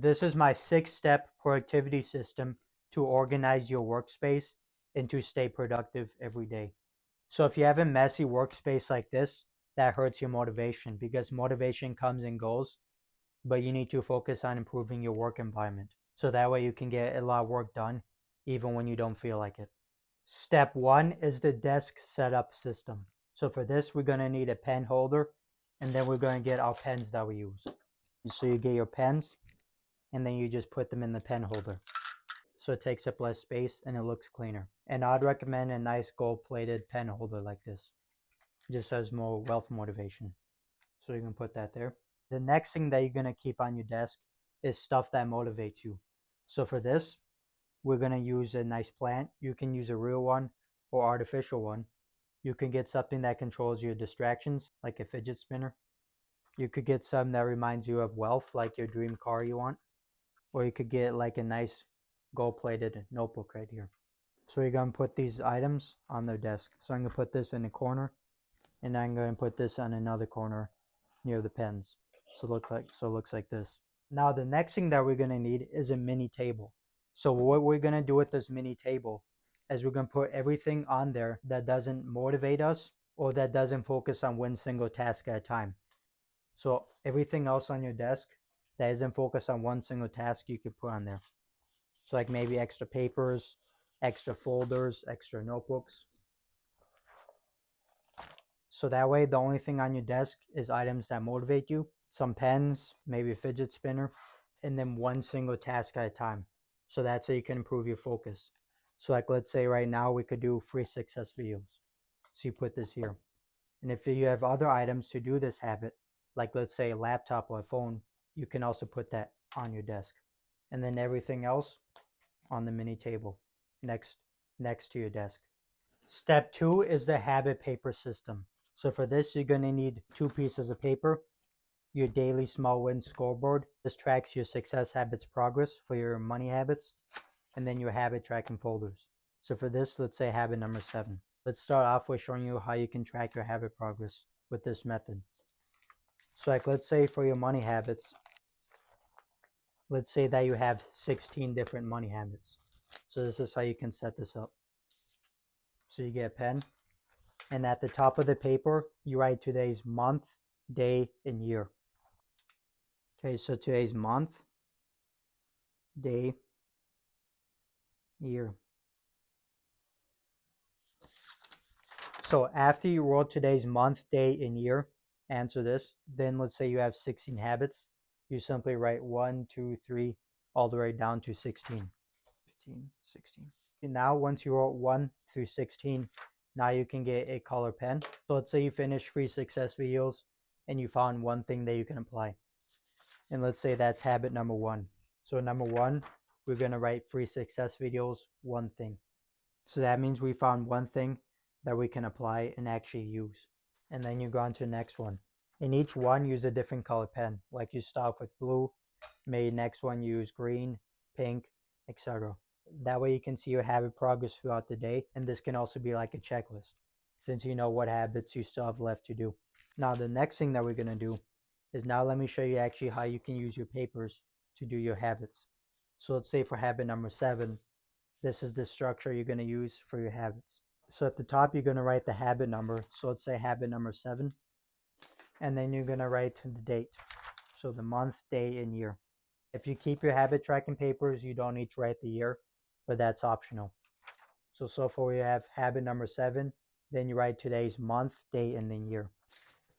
This is my 6-step productivity system to organize your workspace and to stay productive every day. So if you have a messy workspace like this, that hurts your motivation because motivation comes and goes, but you need to focus on improving your work environment. So that way you can get a lot of work done even when you don't feel like it. Step 1 is the desk setup system. So for this, we're going to need a pen holder, and then we're going to get our pens that we use. So you get your pens, and then you just put them in the pen holder. So it takes up less space and it looks cleaner. And I'd recommend a nice gold-plated pen holder like this. It just has more wealth motivation. So you can put that there. The next thing that you're going to keep on your desk is stuff that motivates you. So for this, we're going to use a nice plant. You can use a real one or artificial one. You can get something that controls your distractions, like a fidget spinner. You could get some that reminds you of wealth, like your dream car you want. Or you could get like a nice gold-plated notebook right here. So you're going to put these items on their desk. So I'm going to put this in a corner, and I'm going to put this on another corner near the pens. So it looks like this. Now the next thing that we're going to need is a mini table. So what we're going to do with this mini table is we're going to put everything on there that doesn't motivate us or that doesn't focus on one single task at a time. So everything else on your desk that isn't focused on one single task you could put on there. So like maybe extra papers, extra folders, extra notebooks. So that way the only thing on your desk is items that motivate you, some pens, maybe a fidget spinner, and then one single task at a time. So that's how you can improve your focus. So like let's say right now we could do free success videos. So you put this here. And if you have other items to do this habit, like let's say a laptop or a phone, you can also put that on your desk. And then everything else on the mini table next to your desk. Step 2 is the habit paper system. So for this, you're going to need 2 pieces of paper, your daily small win scoreboard. This tracks your success habits progress for your money habits, and then your habit tracking folders. So for this, let's say habit number 7. Let's start off with showing you how you can track your habit progress with this method. So like let's say for your money habits, let's say that you have 16 different money habits. So this is how you can set this up. So you get a pen, and at the top of the paper, you write today's month, day, and year. Okay, so today's month, day, year. So after you wrote today's month, day, and year, answer this. Then let's say you have 16 habits. You simply write 1, 2, 3, all the way down to 16. 15, 16. And now once you wrote 1 through 16, now you can get a color pen. So let's say you finish free success videos and you found one thing that you can apply. And let's say that's habit number 1. So number 1, we're going to write free success videos, one thing. So that means we found one thing that we can apply and actually use. And then you go on to the next one. In each one, use a different color pen. Like you start with blue, maybe next one you use green, pink, etc. That way you can see your habit progress throughout the day, and this can also be like a checklist, since you know what habits you still have left to do. Now the next thing that we're going to do is now let me show you actually how you can use your papers to do your habits. So let's say for habit number 7, this is the structure you're going to use for your habits. So at the top you're going to write the habit number. So let's say habit number 7, and then you're going to write the date. So the month, day, and year. If you keep your habit tracking papers, you don't need to write the year, but that's optional. So far we have habit number 7, then you write today's month, day, and then year.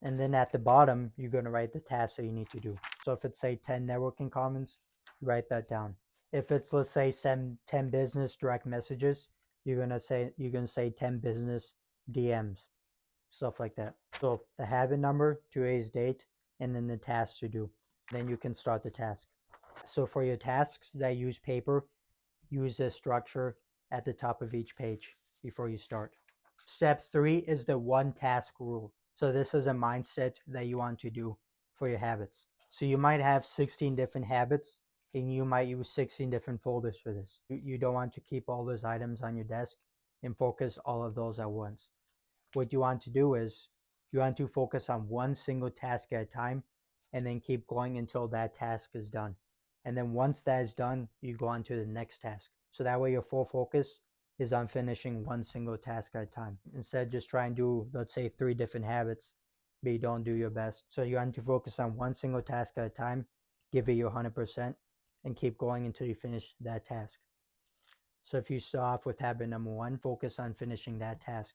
And then at the bottom, you're going to write the tasks that you need to do. So if it's say 10 networking comments, write that down. If it's let's say 10 business direct messages, you're going to say 10 business DMs, stuff like that. So the habit number, today's date, and then the tasks to do. Then you can start the task. So for your tasks that use paper, use this structure at the top of each page before you start. Step 3 is the one task rule. So this is a mindset that you want to do for your habits. So you might have 16 different habits and you might use 16 different folders for this. You don't want to keep all those items on your desk and focus all of those at once. What you want to do is you want to focus on one single task at a time and then keep going until that task is done. And then once that is done, you go on to the next task. So that way your full focus is on finishing one single task at a time. Instead, just try and do, let's say, 3 different habits, but you don't do your best. So you want to focus on one single task at a time, give it your 100%, and keep going until you finish that task. So if you start off with habit number 1, focus on finishing that task,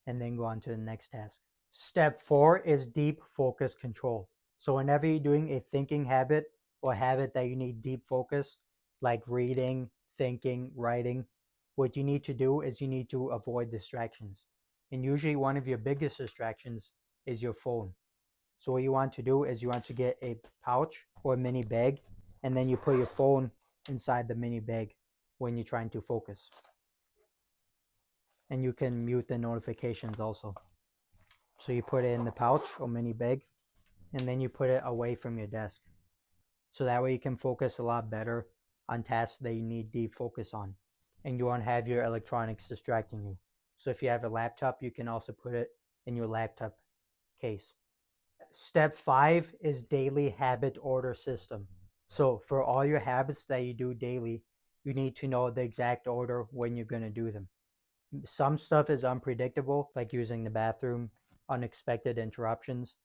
and then go on to the next task. Step 4 is deep focus control. So whenever you're doing a thinking habit or habit that you need deep focus, like reading, thinking, writing, what you need to do is you need to avoid distractions. And usually one of your biggest distractions is your phone. So what you want to do is you want to get a pouch or a mini bag, and then you put your phone inside the mini bag when you're trying to focus. And you can mute the notifications also. So you put it in the pouch or mini bag, and then you put it away from your desk. So that way you can focus a lot better on tasks that you need deep focus on. And you won't have your electronics distracting you. So if you have a laptop, you can also put it in your laptop case. Step 5 is daily habit order system. So for all your habits that you do daily, you need to know the exact order when you're going to do them. Some stuff is unpredictable, like using the bathroom, unexpected interruptions,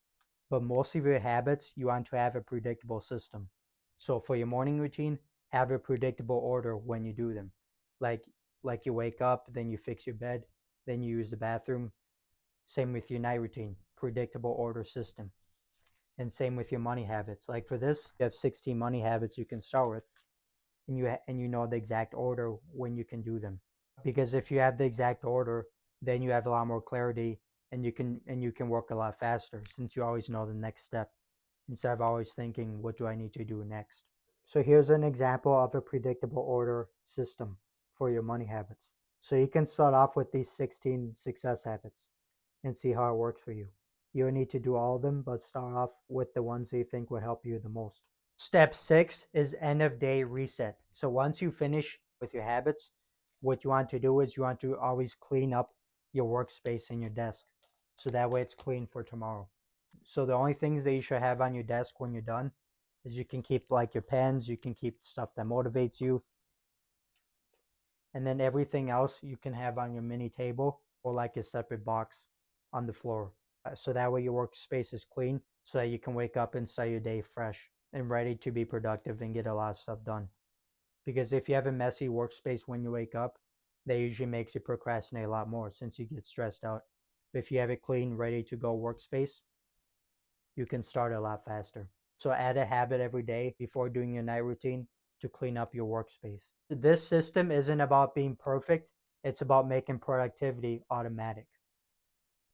but most of your habits, you want to have a predictable system. So for your morning routine, have a predictable order when you do them. Like like you wake up, then you fix your bed, then you use the bathroom. Same with your night routine, predictable order system. And same with your money habits. Like for this, you have 16 money habits you can start with, and you know the exact order when you can do them. Because if you have the exact order, then you have a lot more clarity, and you can work a lot faster since you always know the next step instead of always thinking, what do I need to do next? So here's an example of a predictable order system for your money habits. So you can start off with these 16 success habits and see how it works for you. You don't need to do all of them, but start off with the ones that you think will help you the most. Step 6 is end of day reset. So once you finish with your habits, what you want to do is you want to always clean up your workspace and your desk. So that way it's clean for tomorrow. So the only things that you should have on your desk when you're done is you can keep like your pens, you can keep stuff that motivates you, and then everything else you can have on your mini table or like a separate box on the floor. So that way your workspace is clean so that you can wake up and start your day fresh and ready to be productive and get a lot of stuff done. Because if you have a messy workspace when you wake up, that usually makes you procrastinate a lot more since you get stressed out. But if you have a clean, ready to go workspace, you can start a lot faster. So add a habit every day before doing your night routine to clean up your workspace. This system isn't about being perfect, it's about making productivity automatic.